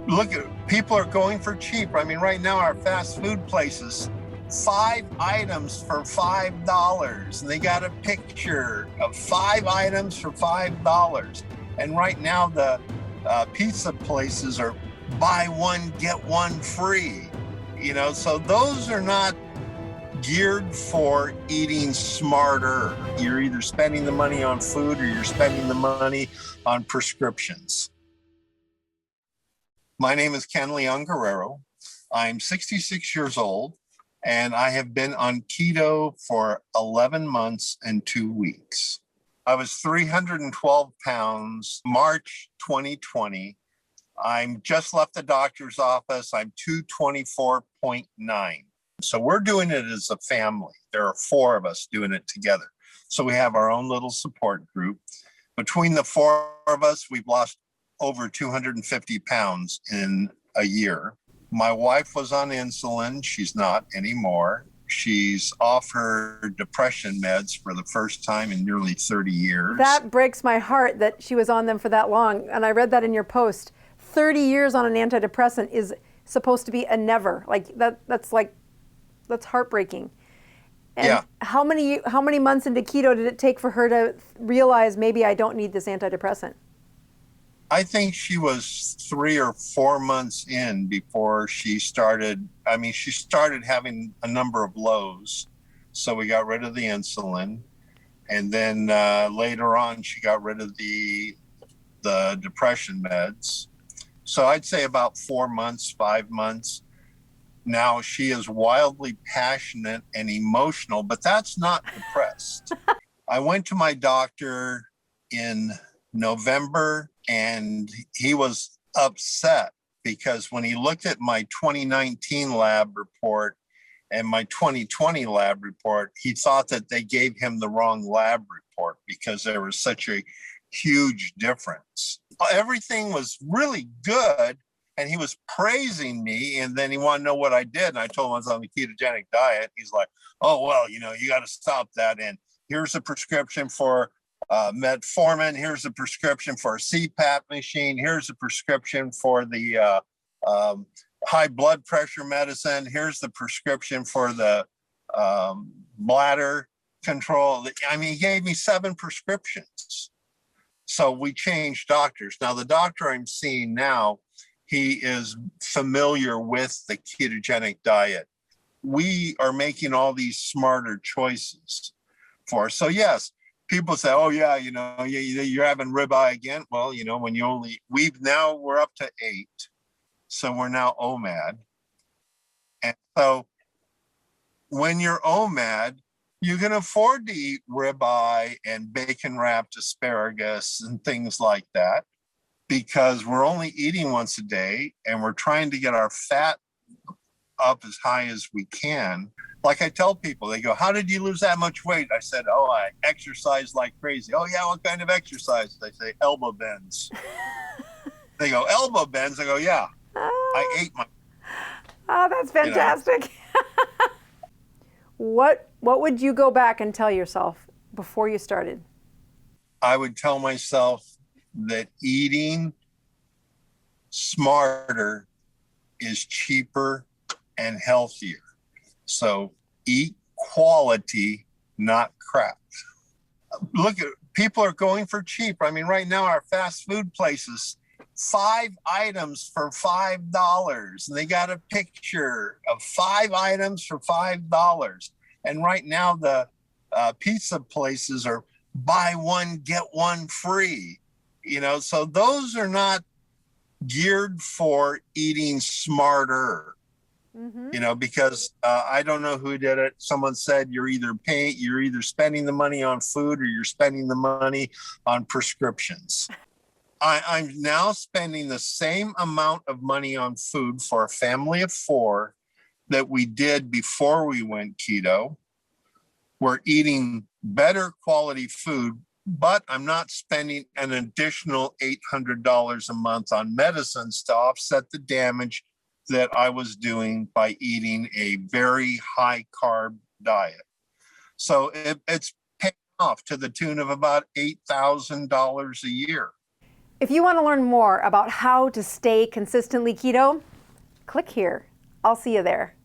Look at people are going for cheap. I mean, right now our fast food places, 5 items for $5, and they got a picture of 5 items for $5. And right now the pizza places are buy one get one free. So those are not geared for eating smarter. You're either spending the money on food or you're spending the money on prescriptions. My name is Ken Leon Guerrero. I'm 66 years old, and I have been on keto for 11 months and 2 weeks. I was 312 pounds, March 2020. I'm just left the doctor's office. I'm 224.9. So we're doing it as a family. There are 4 of us doing it together. So we have our own little support group. Between the 4 of us, we've lost over 250 pounds in a year. My wife was on insulin. She's not anymore. She's off her depression meds for the first time in nearly 30 years. That breaks my heart that she was on them for that long. And I read that in your post. 30 years on an antidepressant is supposed to be a never. That's heartbreaking. And yeah. How many months into keto did it take for her to realize maybe I don't need this antidepressant? I think she was 3 or 4 months in before she started. She started having a number of lows. So we got rid of the insulin. And then later on, she got rid of the depression meds. So I'd say about 4 months, 5 months. Now she is wildly passionate and emotional, but that's not depressed. I went to my doctor in November, and he was upset because when he looked at my 2019 lab report and my 2020 lab report, he thought that they gave him the wrong lab report because there was such a huge difference. Everything was really good, and he was praising me, and then he wanted to know what I did, and I told him I was on the ketogenic diet. He's like, oh, well, you got to stop that, and here's a prescription for metformin, here's a prescription for a CPAP machine, here's a prescription for the high blood pressure medicine, here's the prescription for the bladder control. He gave me 7 prescriptions. So we changed doctors. Now, the doctor I'm seeing now, he is familiar with the ketogenic diet. We are making all these smarter choices for us. So yes, people say, oh yeah, you're having ribeye again. Well, when we're up to 8. So we're now OMAD. And so when you're OMAD, you can afford to eat ribeye and bacon wrapped asparagus and things like that, because we're only eating once a day and we're trying to get our fat up as high as we can. Like I tell people, they go, how did you lose that much weight? I said, oh, I exercise like crazy. Oh yeah, what kind of exercise? They say elbow bends. They go, elbow bends? I go, yeah, I ate my... Oh, that's fantastic. What would you go back and tell yourself before you started? I would tell myself that eating smarter is cheaper and healthier. So eat quality, not crap. Look at people are going for cheap. Right now our fast food places, 5 items for $5, and they got a picture of 5 items for $5. And right now the pizza places are buy one get one free. So those are not geared for eating smarter. Mm-hmm. Because I don't know who did it. Someone said you're either spending the money on food or you're spending the money on prescriptions. I'm now spending the same amount of money on food for a family of 4 that we did before we went keto. We're eating better quality food, but I'm not spending an additional $800 a month on medicines to offset the damage that I was doing by eating a very high carb diet. So it's paying off to the tune of about $8,000 a year. If you want to learn more about how to stay consistently keto, click here. I'll see you there.